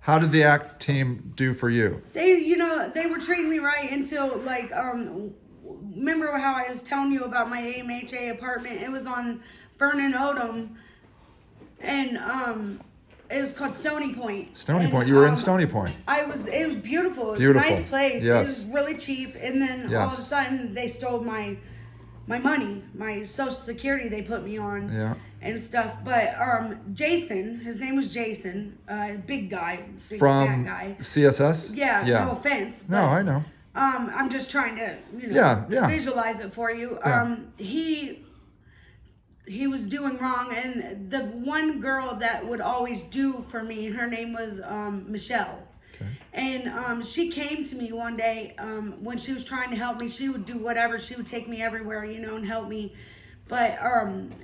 How did the ACT team do for you? They were treating me right until remember how I was telling you about my AMHA apartment? It was on Vernon Odom, and it was called Stoney Pointe. Stony Point. You were in Stony Point. It was beautiful. It was Beautiful. a nice place. Yes. It was really cheap, and then all of a sudden they stole my money, my Social Security they put me on, Yeah. and stuff. But Jason, his name was Jason, big guy, big From fat guy. CSS? Yeah, Yeah. no offense. No, but, I know. I'm just trying to, Yeah. visualize it for you. Yeah. He was doing wrong, and the one girl that would always do for me, her name was Michelle. Okay. And she came to me one day when she was trying to help me. She would do whatever. She would take me everywhere, and help me. But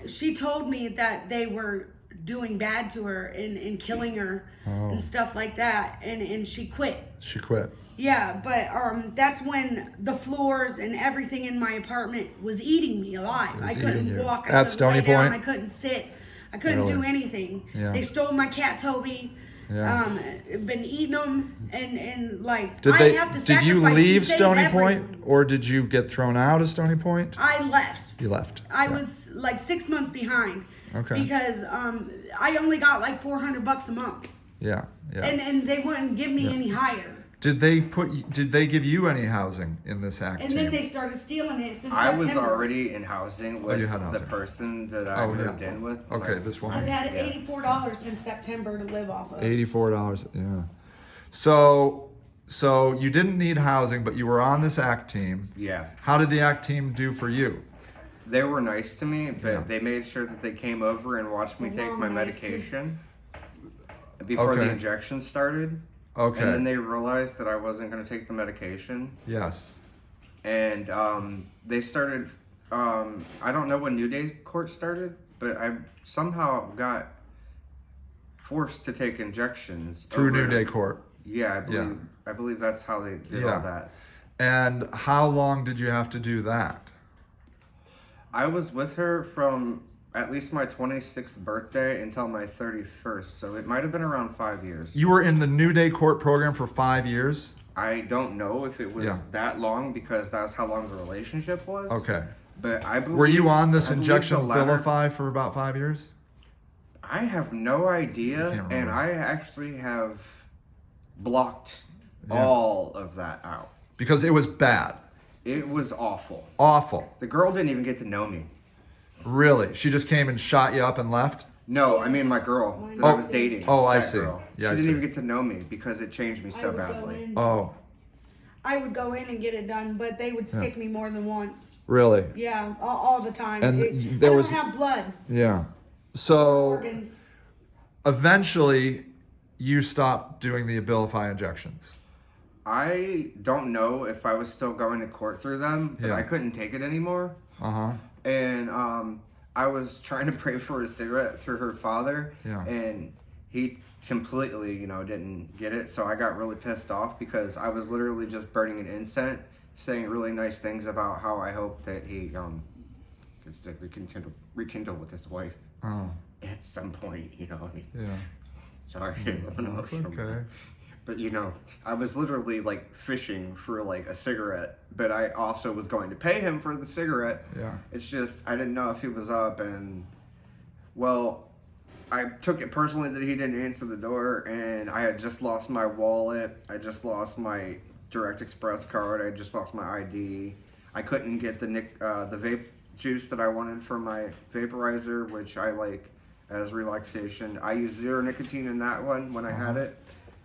she told me that they were doing bad to her and killing her and stuff like that. And she quit. She quit. Yeah, but that's when the floors and everything in my apartment was eating me alive. I couldn't walk. I couldn't Stony lay down, Point? I couldn't sit. I couldn't do anything. Yeah. They stole my cat Toby. Yeah. Been eating them and like Did I have to Did you sacrifice to leave save Stony everyone. Point, or did you get thrown out of Stony Point? I left. You left. I Yeah. was like 6 months behind. Okay. Because I only got like $400 a month, Yeah. Yeah. and they wouldn't give me any higher. Did they give you any housing in this ACT And team? then they started stealing it since I was September. already in housing with you had the housing. person that I moved in with. Okay, this one. I've had $84 since September to live off of. $84. Yeah. So you didn't need housing, but you were on this ACT team. Yeah. How did the ACT team do for you? They were nice to me, but Yeah. they made sure that they came over and watched me It's a take long my night. medication before Okay. the injection started. Okay. And then they realized that I wasn't going to take the medication. Yes. And they started, I don't know when New Day Court started, but I somehow got forced to take injections. Through over- New Day Court. Yeah, I believe that's how they did Yeah. all that. And how long did you have to do that? I was with her from at least my 26th birthday until my 31st, so it might have been around 5 years. You were in the New Day Court program for 5 years? I don't know if it was that long because that's how long the relationship was. Okay. But I believe... Were you on this I believe injection the latter- Vilify for about 5 years? I have no idea, can't remember. and I actually have blocked all of that out. Because it was bad. It was awful. Awful. The girl didn't even get to know me. Really? She just came and shot you up and left? No, I mean my girl that I was dating. Oh, I that see. girl. Yeah, I she didn't see. even get to know me because it changed me so badly. Oh, I would go in and get it done, but they would stick me more than once. really? Yeah, all the time. And I there don't was- have blood Yeah. So organs. eventually you stopped doing the Abilify injections. I don't know if I was still going to court through them, but Yeah. I couldn't take it anymore. Uh-huh. And I was trying to pray for a cigarette through her father, Yeah. and he completely, didn't get it. So I got really pissed off because I was literally just burning an incense, saying really nice things about how I hope that he gets to rekindle with his wife Oh, at some point. I mean, yeah. sorry, I'm That's emotional. okay. But I was literally like fishing for like a cigarette, but I also was going to pay him for the cigarette. Yeah. It's just I didn't know if he was up, and well, I took it personally that he didn't answer the door, and I had just lost my wallet. I just lost my Direct Express card. I just lost my ID. I couldn't get the vape juice that I wanted for my vaporizer, which I like as relaxation. I used zero nicotine in that one when I had it,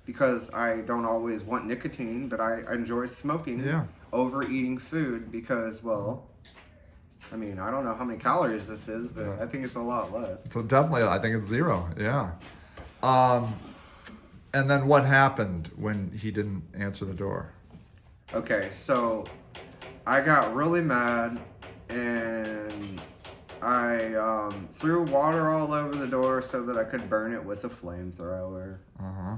because I don't always want nicotine, but I enjoy smoking over eating food because, well, I mean, I don't know how many calories this is, but I think it's a lot less. So definitely, I think it's 0. Yeah. And then what happened when he didn't answer the door? Okay, so I got really mad, and I threw water all over the door so that I could burn it with a flamethrower. Uh-huh.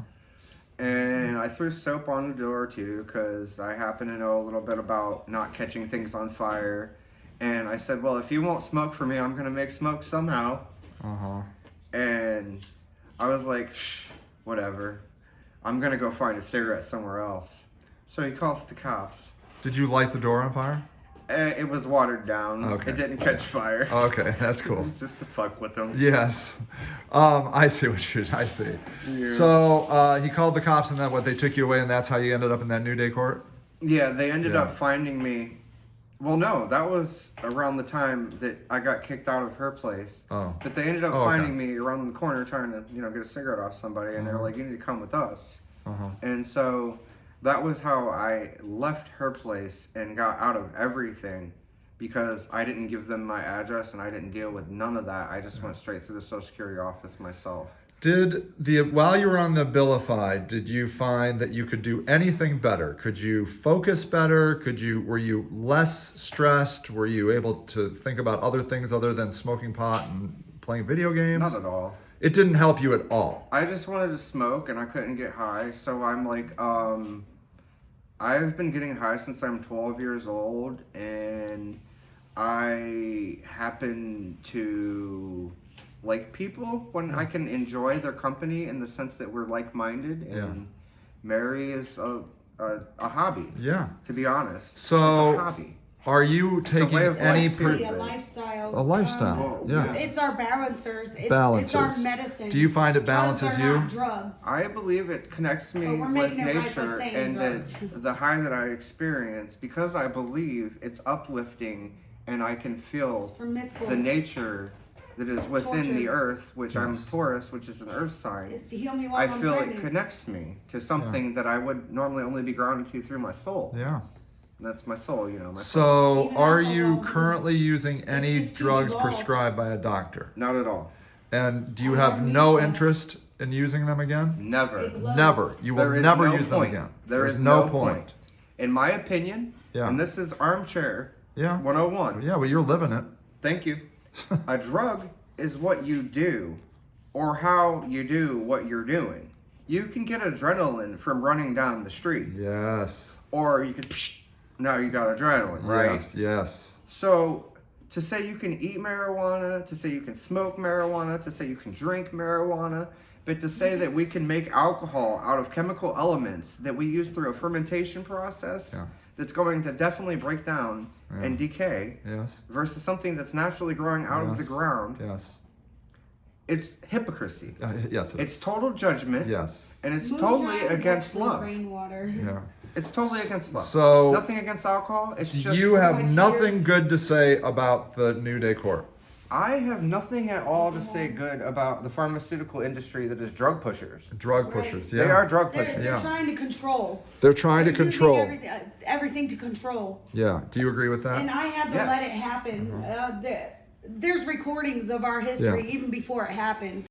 And I threw soap on the door too, because I happen to know a little bit about not catching things on fire. And I said, well, if you won't smoke for me, I'm going to make smoke somehow. Uh-huh. And I was like, whatever. I'm gonna go find a cigarette somewhere else. So he calls the cops. Did you light the door on fire? It was watered down. Okay. It didn't catch fire. Okay, that's cool. It's just to fuck with them. Yes. I see I see. Yeah. So he called the cops and they took you away and that's how you ended up in that New Day court? Yeah, they ended Yeah. up finding me. Well, no, that was around the time that I got kicked out of her place. Oh. But they ended up Oh, okay. finding me around the corner trying to, get a cigarette off somebody, and they were like, "You need to come with us." Uh-huh. And so that was how I left her place and got out of everything, because I didn't give them my address and I didn't deal with none of that. I just went straight through the Social Security office myself. While you were on the Abilify, did you find that you could do anything better? Could you focus better? Were you less stressed? Were you able to think about other things other than smoking pot and playing video games? Not at all. It didn't help you at all. I just wanted to smoke and I couldn't get high, so I'm like, I've been getting high since I'm 12 years old, and I happen to like people when I can enjoy their company in the sense that we're like-minded, and Mary is a hobby. Yeah. To be honest, So, it's a hobby. Are you taking way of any... life, too. A lifestyle. A lifestyle, Well, yeah. It's our balancers. It's Balancers. our medicine. Do you find it Drugs balances are you? not drugs. I believe it connects me But we're with making it right by nature, saying and drugs. that the high that I experience, because I believe it's uplifting and I can feel For mythical. the nature that is within the Torture. earth, which I'm Yes. Taurus, which is an earth sign. It's to heal me while I I'm feel it pregnant. connects me to something that I would normally only be grounded to through my soul. Yeah. And that's my soul, my soul. So, Even are alcohol. you currently using any just too drugs involved. prescribed by a doctor? Not at all. And do you I have never no used them. interest in using them again? Never. Big love. Never. You will There is never no use them point. again. There There's is no no point. point. In my opinion, Yeah. and this is armchair Yeah. 101. Yeah, well, you're living it. Thank you. A drug is what you do, or how you do what you're doing. You can get adrenaline from running down the street, Yes. or you could, now you got adrenaline, right? Yes. Yes. So to say you can eat marijuana, to say you can smoke marijuana, to say you can drink marijuana, but to say that we can make alcohol out of chemical elements that we use through a fermentation process Yeah. that's going to definitely break down and decay, Yes. versus something that's naturally growing out of the Yes. ground, Yes. it's hypocrisy. Yes. It It's is. total judgment, Yes. and it's Moonshine totally is against actually love. Rainwater. Yeah. It's totally against love. So- nothing against alcohol. It's just You have my nothing tears. good to say about the New Day Court. I have nothing at all to say good about the pharmaceutical industry that is drug pushers. Drug Right. pushers. Yeah. They are drug They're, pushers. they're Yeah. trying to control. They're trying to They're using control. everything to control. Yeah. Do you agree with that? And I had to Yes. let it happen. There's recordings of our history Yeah. even before it happened.